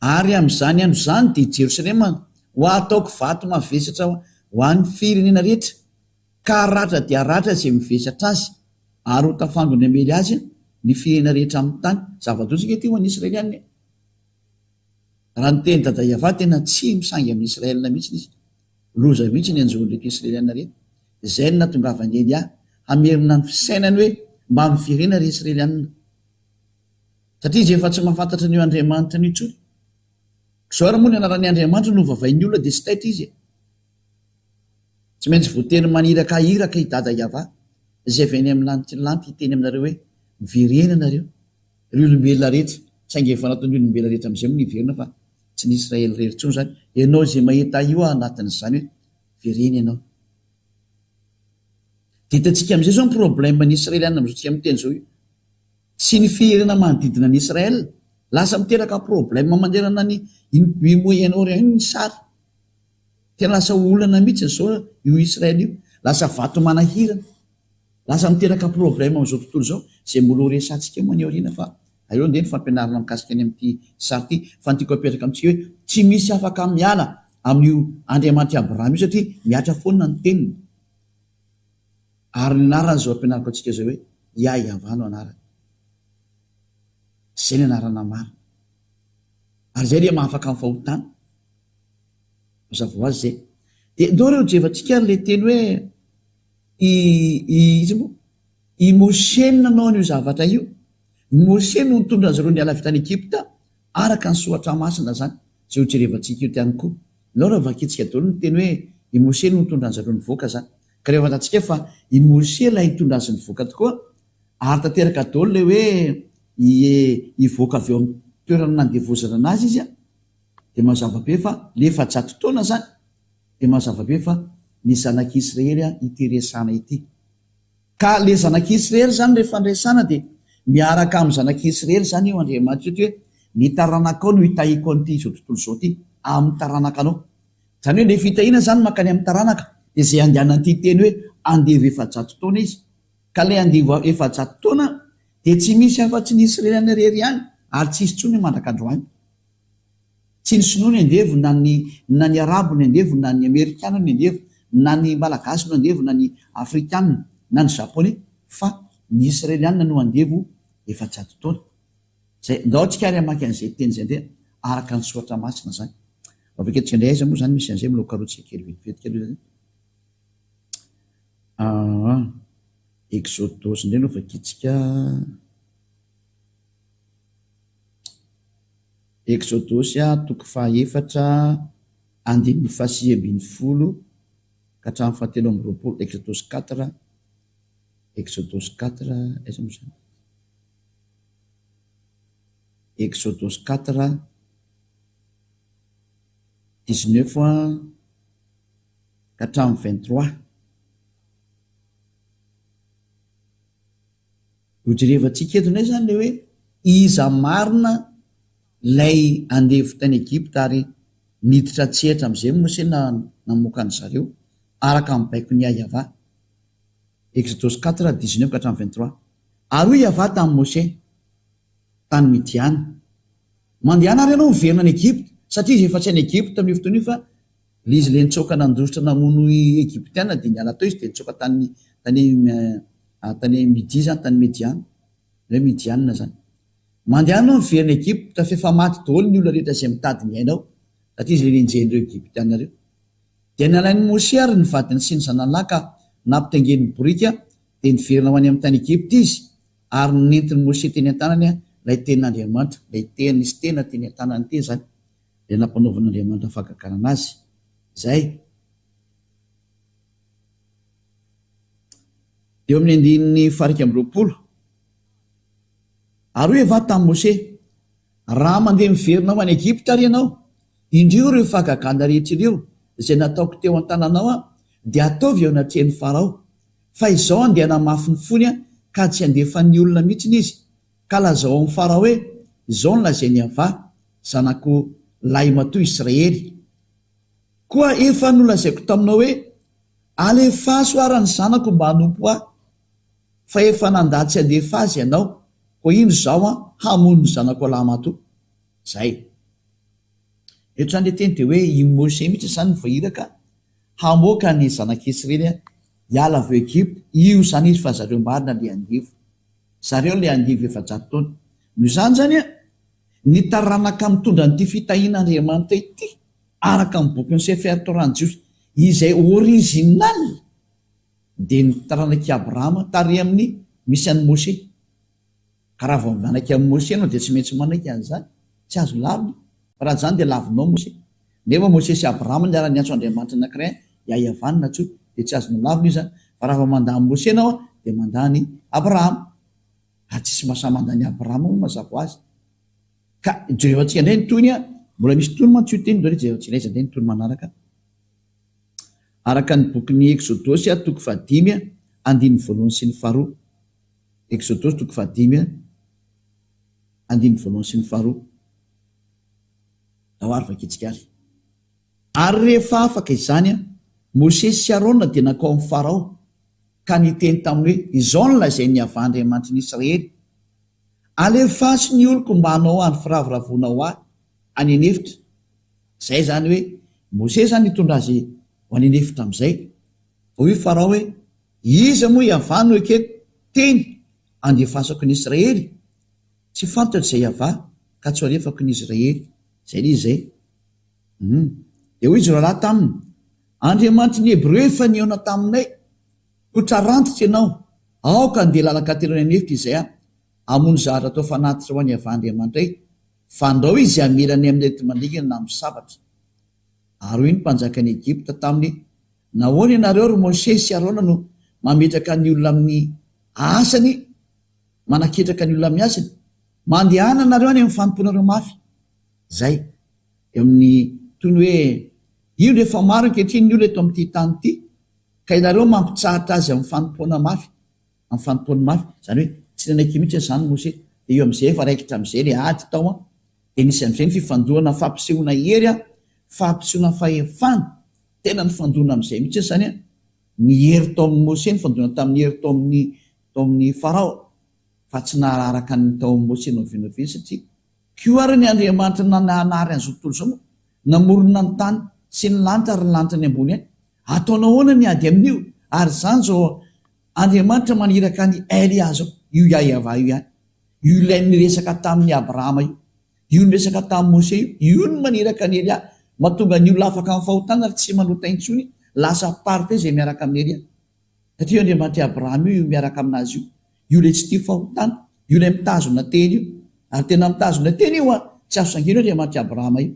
Ary amin'izany andro zany dia Jerosalema ho ataoko vato mavesatra ho an'ny firenena rehetra, ka ratra dia ratra izay mivesatra azy, ary ho tafango ny amely azy ny firenena rehetra amin'ny tany. Zava-doza ity ho an'ny Israeliana. Raha ny teny dada Iava tena tsy misangy amin'ny Israelina mihitsy izy, loza mihitsy ny anjony rehetra Israeliana rehetra. Izay no nahatongavany Elia hamerina ny fisainany hoe mba amin'ny firenena re Israeliana, satria izy efa tsy mahafantatra ny Andriamanitra ny intsony. Zao raha moa ny anaran'ny Andriamanitra no vavain'ny olona dia tsy taitra izy. Tsy tsy maintsy voateny maniraka iraka i dada Iava izay avy any amin'ny lanty iteny aminareo hoe miverena nareo ry olombelona rehetra saingy efa nataon'ny olombelona rehetra amin'izay moa niverina fa tsy ny Israely rery tsony zany. Ianao zay mahita io anatin'izany hoe verena ianao. Dia hitantsika amin'izay zao ny problème ny Israeliana amin'izao miteny zao io sy ny fiherena manodidina ny Israel lasa miteraka problème manderana ny Moyen-Orient ny sary. Tena lasa olana mihitsy zao io Israel io, lasa vato manahirana, lasa miteraka problème amin'izao tontolo zao zay mbola ho resantsika moa ny aoriana fa aleo nde ny fampianarana mikasika any amin'ity sary ity fa ny tiako apetraka amintsika hoe tsy misy afaka miala amin'io Andriamanitra Abraham io satria miatra foana ny teniny. Ary ny anarana zao ampianarako antsika zao hoe Iava no anarana. Zay ny anarana mara. Ary zay dia mahafaka amin'ny fahotana. Mazava ho azy zay. Dia ndao reo jevantsika le teny hoe i Mosè nanao an'io zavatra io. Mosè no nitondra zareo ny ala avy tany Egypta araka ny soratra masina zany. Zay ho jerevantsika io tiany koa. Nao raha vakitsika daholo ny teny hoe i Mosè no nitondra zareo ny voaka zany. Ka rehefa fantatsika fa i Mosè ilay nitondra azy ny voaka tokoa ary tanteraka daholo le hoe ivoaka avy eo amin'ny toerana nandevozana anazy izy dia mazava be fa le efa-jato taona zany dia mazava be fa ny zanak'Israely ity resana ity. Ka le zanak'Israely zany rehefa nresana dia miaraka amin'ny zanak'Israely zany io Andriamanitra hoe ny taranakao no hitahiko an'ity izao tontolo izao ity amin'ny taranaka anao. Zany hoe le fitahiana zany makany amin'ny taranaka dia izay andehanan'ity teny hoe andevo efa-jato taona izy. Ka le andevo efa-jato taona dia tsy misy afa-tsy ny Israeliana rery ihany ary tsy isy tsony mandraka androany. Tsy ny Sinoa ny andevo na ny Arabo ny andevo na ny Amerikana ny andevo na ny Malagasy no andevo na ny Afrikana na ny Japonais fa ny Israeliana no andevo efa-jato taona. Zay ndao tsika ary hamaky an'izay teny izay dia araka ny soratra masina zany. Avaketsika indray aiza moa zany misy an'izay mila karotsika kely vetivety kely zany. Exodus indray no vakitsika. Exodus toko 4 andininy 7 ka hatramin'ny 7 Exodus 4 aiza moa zany. Exodus 4 19 ka hatramin'ny 23. Hojerevantsika eto indray zany le hoe iza marina lay andevo tany Egypta ary niditra tsehatra amin'izay Mosè namoaka ny zareo araka amin'ny baiko ny Iava. Exodus 4 19 ka hatramin'ny 23. Ary hoy Iava tamin'ny Mosè tany Midiana, mandehana ary ianao miverina any Egypta satria izy efa tsy any Egypta amin'io fotoana io fa le izy le nitsoaka nandrositra namono Egyptiana dia niala tao izy dia nitsoaka tany Midi zany tany Mediana le Midiana zany. Mandeha anao miverina Egypta fa efa maty daholo ny olona rehetra izay mitady ny ainao satria izy le nenjen'ireo Egyptiana reo. Dia nalain'ny Mosè ary ny vadiny sy ny zanalahy ka nampitaingen'ny borika dia niverina ho any amin'ny tany Egypta izy ary nentin'ny Mosè teny an-tanany ilay tenin'Andriamanitra, ilay teny nisy tena teny an-tanany teny zany dia nampanaovan'Andriamanitra fagagarana azy. Zay. Eo amin'ny andininy 20. Ary hoe Iava tamin'ny Mosè, raha mandeha miverina ho any Egypta ary ianao, indrio ireo fahagagana rehetra ireo izay nataoko teo an-tananao dia ataovy eo anatrehany Farao. Fa izao andeha namafy ny fony ka tsy andefa ny olona mihitsy izy. Ka lazao amin'ny Farao hoe izao ny lazainy Iava, zanako lahy matoa Israely. Koa efa nolazaiko taminao hoe alefa soarany zanako mba hanompo ahy. Fa efa nandatsy andefa azy ianao, koa ino zao hamono ny zanako lahy matoa. Zay. Eto zany le teny dia hoe i Mosè mihitsy zany voahiraka hamoaka ny zanak'Israely hiala avy Egypta. Io zany izy fa zareo marina le andevo. Zareo le andevo efa-jato taona. Noho izany zany ny taranaka mitondra n'ity fitahiana Andriamanitra ity araka amin'ny boky ny Sefer Torah Jiosy izay original dia ny taranak'i Abrahama tary amin'ny misy an'i Mosè. Ka raha vao manaiky amin'ny Mosè anao dia tsy maintsy manaiky an'izany, tsy azo lavina. Raha zany dia lavinao Mosè. Nefa Mosè sy Abrahama ny ara-niantso Andriamanitra anankiray Iava natsoa dia tsy azony lavina izy fa raha fa mandany Mose ianao dia mandany Abrahama. Tsisy mahasamandany Abrahama moa mazava ho azy. Ka jerevantsika indray ny tony mbola misy tony mantsy io teny dore jerevantsika indray izay ny tony manaraka. Araka ny bokin'ny Exodosy toko 5 andiny voalohany sy ny faharoa. Exodosy toko 5 andiny voalohany sy ny faharoa. Dahoary vakitsika ary. Ary rehefa afaka izany Mose sy Arona dia nakao amin'ny Farao ka niteny taminy hoe izao no lazainy avandriamanitry ny Israely, alefaso ny oloko mba hanao any firavoravona ho ahy any anefitra. Zay zany hoe Mose zany nitondra azy ho any anefitra amin'izay. Io Farao hoe iza moa iavano eke teny andefasako ny Israely, tsy fantatra izay iava ka tsy alefako ny Israely. Zay izy zay. Dia hoy izy rahalahy taminy, Andriamanitry ny Hebreo efa nihaona taminay, totra rantitra ianao, aoka andeha lalaka telo any anefitra izay hamono zahatra atao fanatitra ho any avandriamanitra ay, fa andao izy hamelany amin'ny enti-mandingana na amin'ny sabatra. Ary hoy ny mpanjakany Egypta taminy, nahoana ianareo ry Mose sy Arona no mametraka ny olona amin'ny asany, manaketraka ny olona amin'ny asany, mandehana nareo any amin'ny fanomponareo mafy. Zay eo amin'ny tony hoe io rehefa maro ankehitriny ny olona eto amin'ity tany ity, ka ianareo mampitsahatra azy amin'ny fanompoana mafy, amin'ny fanompoana mafy. Zany hoe tsy nanaiky mihitsy zany Mose. Dia eo amin'izay efa raikitra amin'izay le ady tao dia nisy amin'izay ny fifandohana fampisehoana hery fampisehoana fahefana, tena ny fandohana amin'izay mihitsy zany ny hery tao amin'ny Mose, ny fandohana tamin'ny hery tao amin'ny Farao, fa tsy nahararaka ny tao amin'ny Mose novinaviny satria kio ary ny Andriamanitra nanary an'izao tontolo izao moa, namorona ny tany sy ny lanitra ary ny lanitra ny ambony any. Ataonao ahoana ny ady amin'io? Ary zany zao Andriamanitra maniraka ny Elia zao, io Iahava io ihany. Io ilay niresaka tamin'ny Abrahama io niresaka tamin'ny Mose io no maniraka ny Elia, mahatonga ny olona afaka amin'ny fahotana ary tsy manota intsony, lasa parfait izay miaraka amin'ny Elia. Satria Andriamanitra Abrahama io miaraka aminazy io ilay tsy tia fahotana, io ilay mitazona teny io, ary tena mitazona teny io tsy azo sangina Andriamanitra Abrahama io.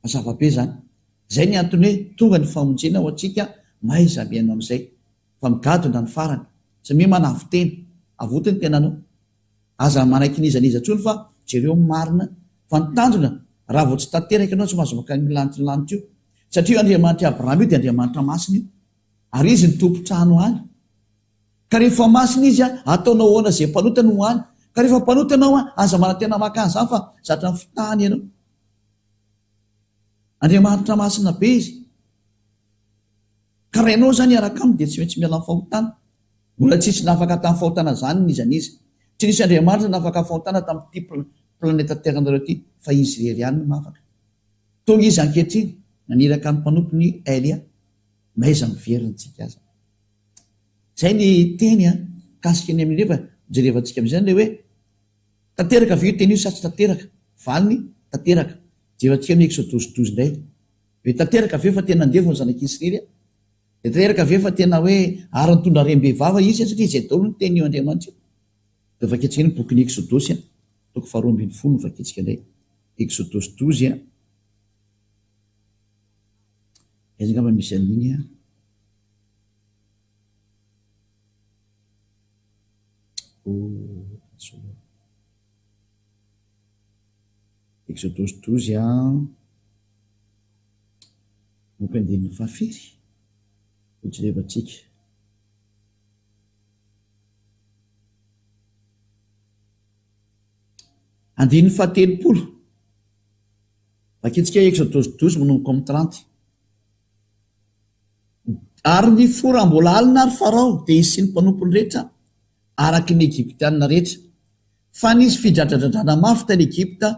Mazava be zany. Zay ny antony hoe tonga ny famonjena ho antsika maiza miaino amin'izay, fa migadona ny farany, sy mi manavoteny avotiny tenanao. Aza manaiky nizaniza tsony fa jereo marina fa nitanjona raha vao tsy tanteraka ianao tsy mahazo maka ny lanitra io, satria Andriamanitra Abrahama io dia Andriamanitra masina io, ary izy ny tompo-trano any. Ka rehefa masina izy ataonao ahoana izay mpanotana ho any, ka rehefa mpanotanao aza manantena maka an'izany fa zatra ny fitahany ianao. Andriamanitra masina be izy. Ka raha ianao zany araka aminy dia tsy maintsy miala amin'ny fahotana. Mbola tsisy nafaka tamin'ny fahotana zany nizanizy. Tsy nisy Andriamanitra nafaka fahotana tamin'ity planeta terranareo ity, fa izy irery ihany no mafaka. Tonga izy ankehitriny naniraka ny mpanompony Elia, maiza miveriny-tsika aza. Zay ny teny kasika ny amin'ny jerevantsika amin'izany le hoe tanteraka ve io teny io sa tsy tanteraka? Valiny tanteraka. Jerevantsika amin'ny Exodosy 12 indray. Hoe tanteraka ve fa tena andevony zanak'Israely? Dia tanteraka ve fa tena hoe ary nitondra rem-behivava izy satria izay daholo ny teny io Andriamanitra io. Dia vaketsika ny bokin'ny Exodosy toko 12 vaketsika indray. Exodosy 12 izy ngamba misy an'iny Exodosy 12 mokandin'ny fahafiry jerevantsika. Andin'ny fahatelopolo vaketsika Exodosy 12 manomboka amin'ny 30. Ary ny foram-bola alina ary Farao dia izy sy ny mpanompony rehetra araky ny Egyptianina rehetra, fa nisy fidradradradrana mafy tany Egypta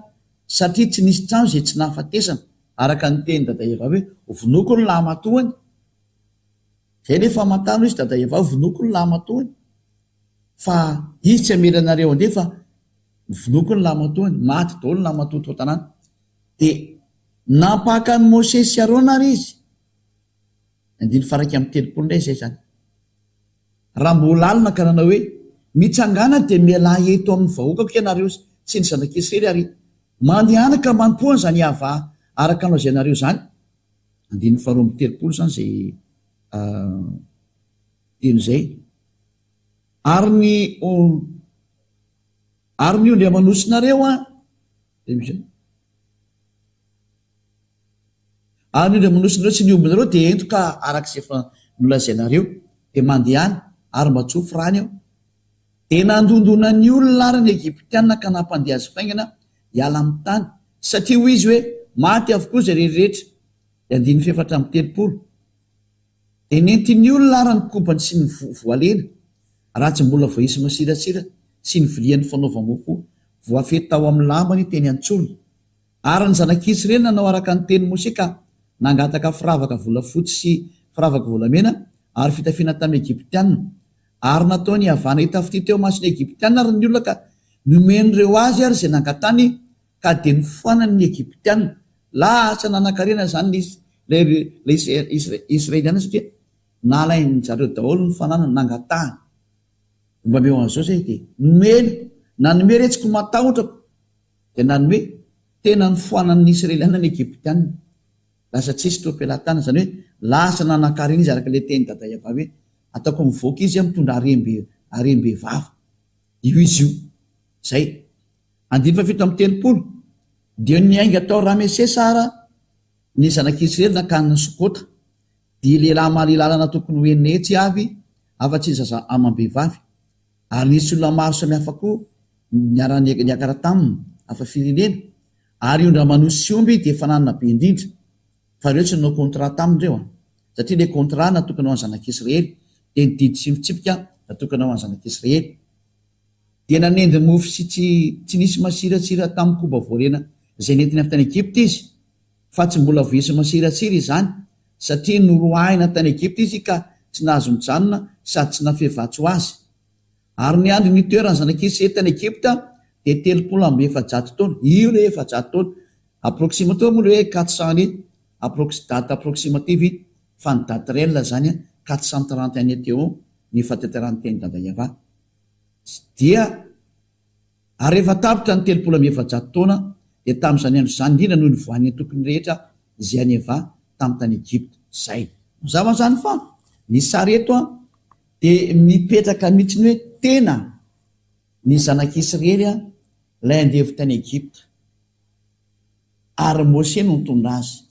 satria tsy nisy trano izay tsy nahafatesana, araka ny teny dada Eva hoe vonoko ny lahamatoany. Zay nefa matano izy dada Eva vonoko ny lahamatoany, fa izy tsy amelanareo andeha fa vonoko ny lahamatoany, maty daholo ny lahamatoa tao tanàna. Dia nampaka ny Mose sy Arona ary izy. Andiny faraka amin'ny telopolo indray izay zany. Raha mbola alina ka nanao hoe mitsangana dia miala eto amin'ny vahoakako ianareo sy ny zanak'Israely ary mandehanaka manompoana zany hava araka anao izay nareo zany. Andiny faharoa amin'ny telopolo zany zay ino zay ary ny onde manosinareo ary ny onde manosinareo tsy niombinareo de ento ka arak'izay efa nolazainareo de mandehany ary mba tsofo rany eo de nandondona ny olona ary ny Egyptianina ka nampandeha azy faingana hiala amin'ny tany satria ho izy hoe maty avokoa zay rehetrarehetra de 730 de nentin'ny olona ary ny kobany sy ny voalena raha tsy mbola voaisy masiratsira sy ny vilian'ny fanaova-mofo voafety tao amin'ny lambany teny antsolona ary ny zanak'Israely nanao araka ny teny Mose ka nangataka firavaka volafotsy sy firavaka volamena ary fitafiana tamin'ny Egyptianina ary nataony havana hitafity teo masony Egyptianina ary ny olona ka nomen'ireo azy ary zay nangatany ka de nifoanany Egyptianina lasa nanankarena zany Israeliana satria nalainy zareo daholo ny fananany nangatahany mba meo an'izao zay de nomeny nanome retsiko matahotrako de nanome tena nifoanan'ny Israeliana ny Egyptianina lasa tsisy tro-pelatana zany hoe lasa nanankarena izy araka le teny dada Iavavy hoe ataoko mivoaka izy mitondra arembe vava io izy io zay 730 dia ny ainga atao Ramesesara ny zanak'Israely nakany Sokota dia lehilahy malilalana tokony hoenina etsy avy afa-tsy zaza amam-behivavy ary nisy olona maro samihafa koa niakara taminy afa firenena ary io ndra manosy omby dia efa nanana be indrindra fa reo tsy nanao contrat tamindreo satria le contrat natokana ho any zanak'Israely dia ny didy sy mitsipika natokana ho any zanak'Israely dia nanendy mofo sy tsy nisy masiratsira tamin'ny koba voalena zay nentiny avy tany Egypta izy fa tsy mbola voisy masiratsira izany satria noroahina tany Egypta izy ka tsy nahazo mijanona sady tsy nafevatsy ho azy ary ny andro ny toerany zanak'Israely tany Egypta dia 300 taona io le 400 taona approximativement moa le hoe 400 date approximative fa ny date réel zany 431 année teo ny fahateteran'ny teny dada Iavavy dia ary rehefa tapitra ny 300 taona dia tamin'izany andro zany indrindra noho ny voan'ny tokony rehetra zay any ava tamin'ny tany Egypta zay mazava zany fa ny sary eto dia mipetraka mihitsy ny hoe tena ny zanak'Israely lay andevy tany Egypta ary Mose no nitondra azy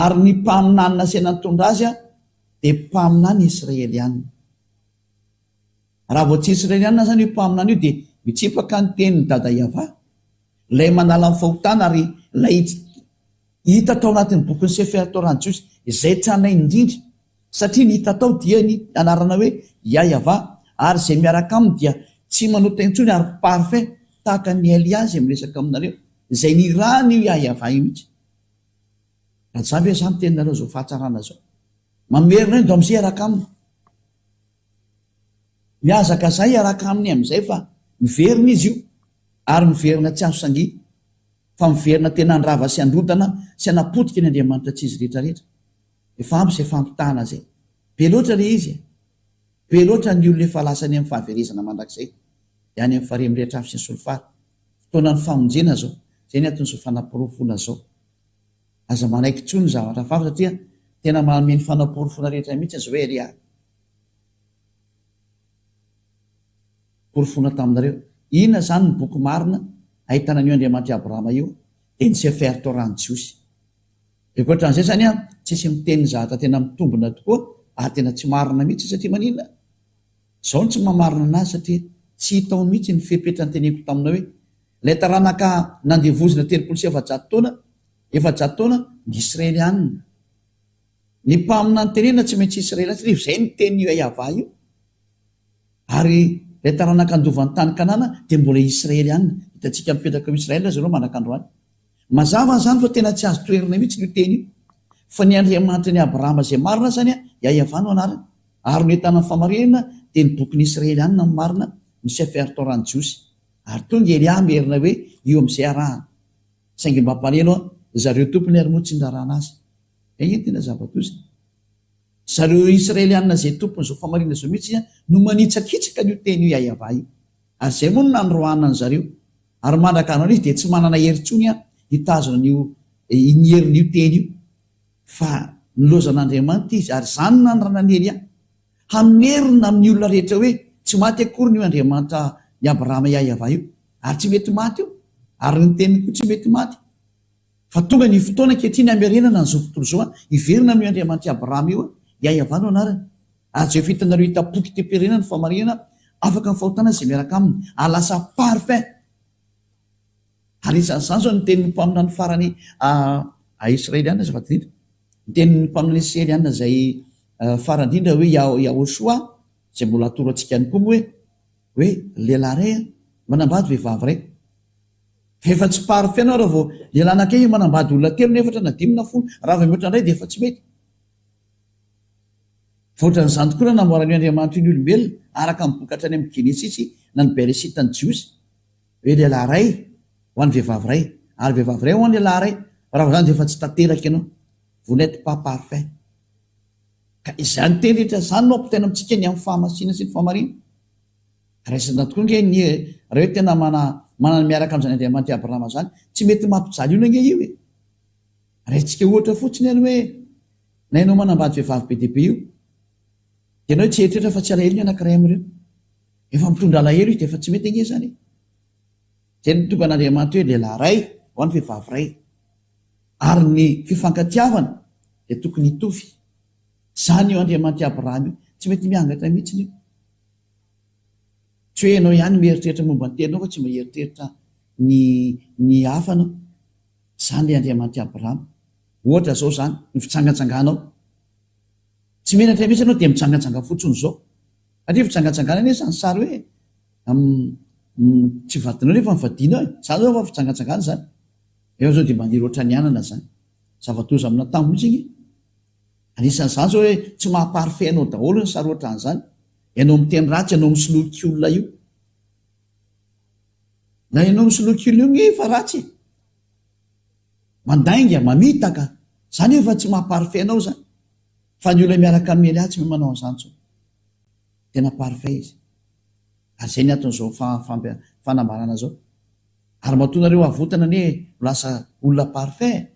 ary ny mpaminany nasena nitondra azy dia mpaminany Israelianina raha vao tsy Israelianina zany io mpaminany io dia mitsipaka ny tenin'ny dada Iavavy lay manala ny fahotana ary lay hita tao anatin'ny bokin'ny Sefer Torah Jiosy izay tranainy indrindra satria ny hita tao dia ny anarana hoe Iavavy ary zay miaraka aminy dia tsy manota intsony ary parfait tahaka ny Eliazy miresaka aminareo izay ny rany io Iavavy mihitsy azavy hoe zany teninareo zao fahatsarana zao mamerina ndo am'izay araka aminy miazaka zay araka aminy am'izay fa miverina izy io ary miverina tsy azo sangy fa miverina tena nyrava sy androdana sy anapotika ny Andriamanitra tsy izy rehetrarehetra efa ampy zay fampitahana zay be loatra le izy be loatra ny olona efa lasany amin'ny fahaverezana mandrakizay dia any amin'ny fahare mirehitra avy sy ny solofary fotoana ny famonjena zao zay ny aton'izao fanaporofona zao aza manaiky tsony zavatra fafa satria tena manome ny fanaporofona rehetra mihitsy zao hoe ry porofona taminareo inona zany ny boky marina ahitana an'io Andriamanitra Abrahama io dia ny Sefer Torah Jiosy rekoatran'izay zany tsisy miteny zahatra tena mitombona tokoa ary tena tsy marina mihitsy satria maninona zao ny tsy mamarina anazy satria tsy hitao mihitsy ny fepetra ny teneko tamina hoe lay taranaka nandevozina 700 taona ny Israelianina ny mpamina ny tenena tsy maintsy Israeliana satria zay ny teny io Iavavy io ary lay taranaka andovan'ny tany Kanana dia mbola Israelianina hitantsika mipetraka eo Israela zareo manakandroany mazava zany fa tena tsy azo toerina mihitsy io teny io fa ny Andriamanitra ny Abrahama zay marina zany Iavavy no anarany ary ny entana famarinana dia ny bokin'ny Israelianina ny marina ny Sefer Torah Jiosy ary tonga Elia merina hoe io amin'izay arahana saingy mba mpanelo zareo tompony ary moa tsy ndrarana azy tena zava-tozy zareo Israelianina zay tompony zao famarina zao mihitsy no manitsakitsaka n'io teny io Iavavy io ary zay moa no nandroana ny zareo ary mandraka anao izy dia tsy manana herintsony hitazona ny herin'io teny io fa nilozan'Andriamanitra izy ary zany nandrana Elia hamerina amin'ny olona rehetra hoe tsy maty akory ny io Andriamanitra ny Abrahama Yahava io, ary tsy mety maty io, ary ny teniny koa tsy mety maty. Fa tonga ny fotoana ankehitriny hamerenana n'izao tontolo izao iverina amin'ny Andriamanitra Abrahama io Yahava no anarany. Ary zay fitanareo hitapoky tem-pirenena ny famarinana afaka ny fahotana izay miaraka aminy alasa parfait. Ary isan'izany zao ny tenin'ny mpaminana ny farany Israeliana zay fatidrindra, ny tenin'ny mpaminana Israeliana zay farany indrindra hoe Yahoshua zay mbola atoro antsika ny koa hoe lehilahy ray manambady vehivavy ray. Efa tsy parfait anao raha vao lehilahy anankiray manambady olona telo na efatra na dimy na folo, raha vao mihoatra indray dia efa tsy mety. Voatran'izany tokoa na namorany Andriamanitra ny olombelona araka ny bokatra any amin'ny Genesisy na ny Beresita ny Jiosy hoe lehilahy ray ho an'ny vehivavy ray ary vehivavy ray ho an'ny lehilahy ray. Raha vao zany dia efa tsy tanteraka ianao, vous n'êtes pas parfait. Ka izany teny rehetra izany no ampitaina amintsika ny amin'ny fahamasina sy ny fahamarina. Raisina tokoa nge ny raha hoe tena manana miaraka amin'izany Andriamanitra Abrahama zany tsy mety mampijaly io nge io e. Raintsika ohatra fotsiny any hoe na ianao manambady vehivavy be dia be io, dia ianao tsy eritreritra fa tsy alahelo ny anankiray amin'ireo, efa mitondra alahelo izy dia efa tsy mety nge zany. Zay ny tonga an'Andriamanitra hoe lehilahy ray ho an'ny vehivavy ray, ary ny fifankatiavana dia tokony hitovy. Zany io Andriamanitra Abrahama io tsy mety miangatra mihitsy io. Tsy hoe ianao ihany mieritreritra momba ny tenao fa tsy mieritreritra ny hafanao. Zany le Andriamanitra Abrahama. Ohatra zao zany ny fitsangatsanganao, tsy menatra mihitsy ianao dia mitsangatsanga fotsiny zao, satria fitsangatsangana anie zany sary hoe tsy vadinao nefa mivadinao e. Zany zao fa fitsangatsangana zany. Efa zao dia maniry ohatran'ny anana zany, zava-doza amina tambo mihitsy iny. Anisan'izany zao hoe tsy mahaparfait anao daholo ny sary ohatran'izany. Ianao miteny ratsy, ianao misoloky olona io, na ianao misoloky olona io nge fa ratsy, mandainga mamitaka, zany efa tsy mahaparfait anao zany. Fa ny olona miaraka amin'ny Elia tsy manao an'izany tsony, tena parfait izy. Ary zay ny aton'izao fanambarana zao. Ary mahatonareo avotana ne lasa olona parfait.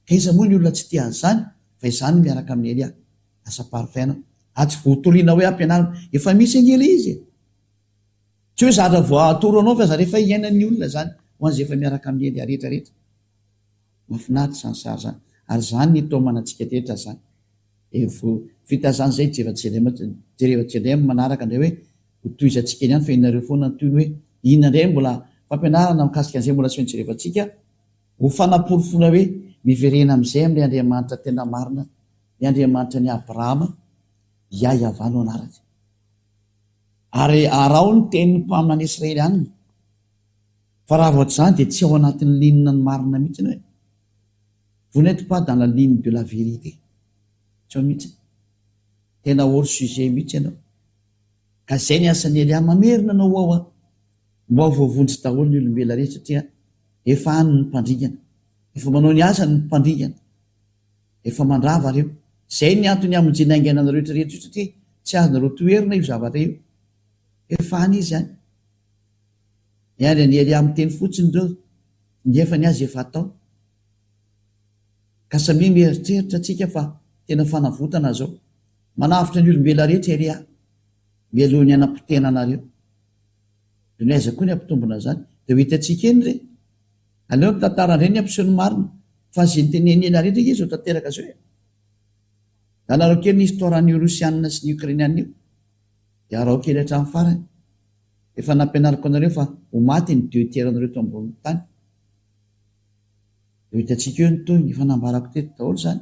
Iza moa ny olona tsy tia an'izany, fa izany miaraka amin'ny Elia lasa parfait anao. Tsy voatoriana hoe ampianarina, efa misy angely izy. Tsy hoe zatra vao atoro anao fa za rehefa iainan'ny olona zany ho an'izay efa miaraka amin'ny Elia rehetra rehetra. Mahafinaritra zany sary zany. Ary zany ny tao manantsika rehetra zany. Vita zany zay jereva manaraka indray hoe ho toizantsika ihany fa inareo foana toy hoe inona indray mbola fampianarana mikasika an'izay mbola tsy jerevantsika ho fanaporofona hoe miverena amin'izay amin'ilay Andriamanitra tena marina, ny Andriamanitra ny Abrahama Yahava no anarany. Ary arao ny tenin'ny mpaminana Israeliana. Fa raha vao zany dia tsy ao anatin'ny linina ny marina mihitsy hoe vous n'êtes pas dans la ligne de la vérité. Tsy ao mihitsy. Tena hors sujet mihitsy ianao. Ka zay ny asan'ny Elia mamerina anao ao mba ho voavonjy daholo ny olombelona rehetra satria efa any ny mpandringana, efa manao ny asany ny mpandringana, efa mandrava reo. Zay ny antony hamonjena ainganana rehetra rehetra satria tsy azonareo toerina io zavatra io, efa any izy any. Niany ny Elia amin'ny teny fotsiny ireo nefa ny azy efa atao. Ka samy mieritreritra atsika fa tena fanavotana zao. Manavitra ny olombelona rehetra Elia mialohan'ny anam-potena anareo. Ny aiza koa ny ampitombona zany dia ho hitantsika eny re. Aleo ny tantara indray ny ampiseho ny marina fa zay ny teneny Elia rehetra izy ho tanteraka zao. Anareo kely ny historan'ny Rosianina sy ny Ukrainianina io dia arao kely hatramin'ny farany. Efa nampianariko anareo fa ho maty ny Deutéranareo tao ambony tany. Dia ho hitantsika eo ny toy ny fanambarako teto daholo zany.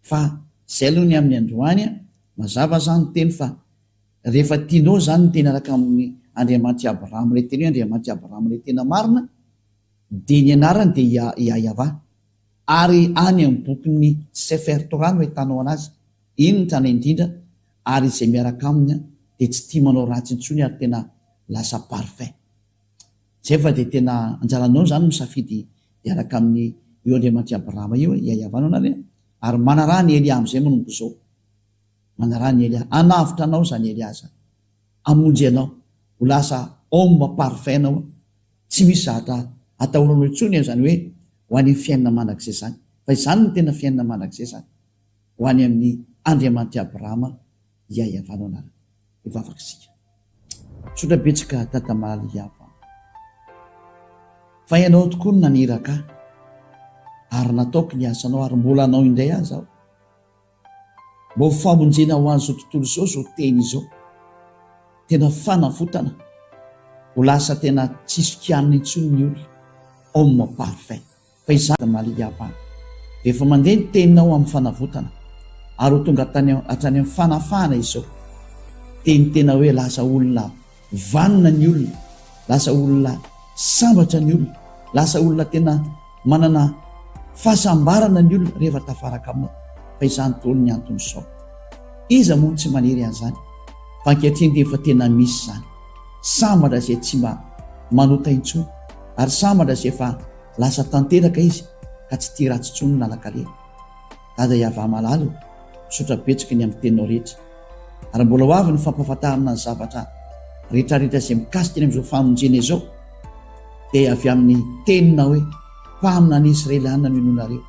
Fa zay aloha ny amin'ny androany mazava zany teny fa rehefa tianao zany ny tena araka amin'ny Andriamanitra Abrahama ilay teny hoe Andriamanitra Abrahama ilay tena marina, dia ny anarany dia Yahava. Ary any amin'ny bokin'ny Sefer Torah no ahitanao anazy. Iny ny trana indrindra ary izay miaraka aminy dia tsy tia manao ratsy intsony ary tena lasa parfait. Zay fa dia tena anjaranao zany misafidy miaraka amin'ny io Andriamanitra Abrahama io Yahava no anarany. Ary manaraha ny Elia amin'izay manombo zao. Manaraha ny Elia, anavitra anao zany Elia zany. Amonjy anao, ho lasa homme parfait anao. Tsy misy zatra atahoranao intsony zany hoe ho an'ny fiainana mandrakizay zany. Fa izany ny tena fiainana mandrakizay zany. ho any amin'ny Andriamanitra Abrahama iahavanao anareo ivavaka isika. Sotra betsaka tatamaly hava fa ianao tokoa no naniraka ary nataoko ny asanao ary mbola anao indray azy aho. Mbo famonjena ho an'izao tontolo izao zao teny izao tena fanafotana ho lasa tena tsisy kianina intsony ny olona homme parfait fa izany maly hava efa mandeha ny teninao amin'ny fanavotana ary ho tonga hatrany amin'ny fanafahana izao teny tena hoe lasa olona vanina ny olona, lasa olona sambatra ny olona, lasa olona tena manana fahasambarana ny olona rehefa tafaraka aminao. Fa izany tolo ny antony sao iza moa tsy maniry an'izany fa ankehitriny dia efa tena misy zany sambatra izay tsy mba manota intsony ary sambatra izay efa lasa tanteraka izy ka tsy tia ratsintsony nalakalena. Dada iava malalo misaotra betsaka ny amin'ny teninao rehetra ary mbola ho avy ny fampahafantarana ny zavatra rehetrarehetra izay mikasika ny amin'izao famonjena izao dia avy amin'ny tenina hoe mpamina ny Israeliana no inonareo.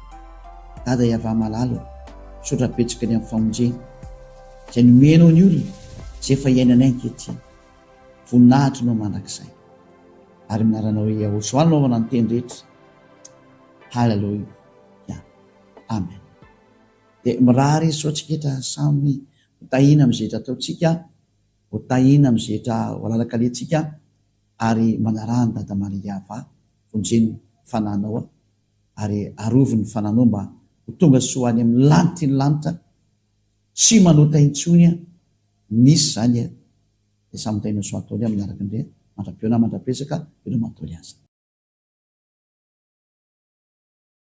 Dada iava malalo misaotra betsaka ny amin'ny famonjena izay nomenao ny olona izay efa iainanay ankehitriny voninahitra no mandrakizay ary minaranao hoe ahosoany naovana ny teny rehetra. Halleluja, amen. Dia mirary soatsiketra samy hotahina amin'izay rehetra ataontsika, hotahina amin'izay rehetra ho alalakalentsika ary manarahany Dada Maria Ava vonjeny fananao ary aroviny fananao mba ho tonga soany amin'ny lanitry ny lanitra sy manota intsony nisy zany dia samy tainao soatoly amin'ny araka indray mandra-piona mandra-pesaka elo matoly azy.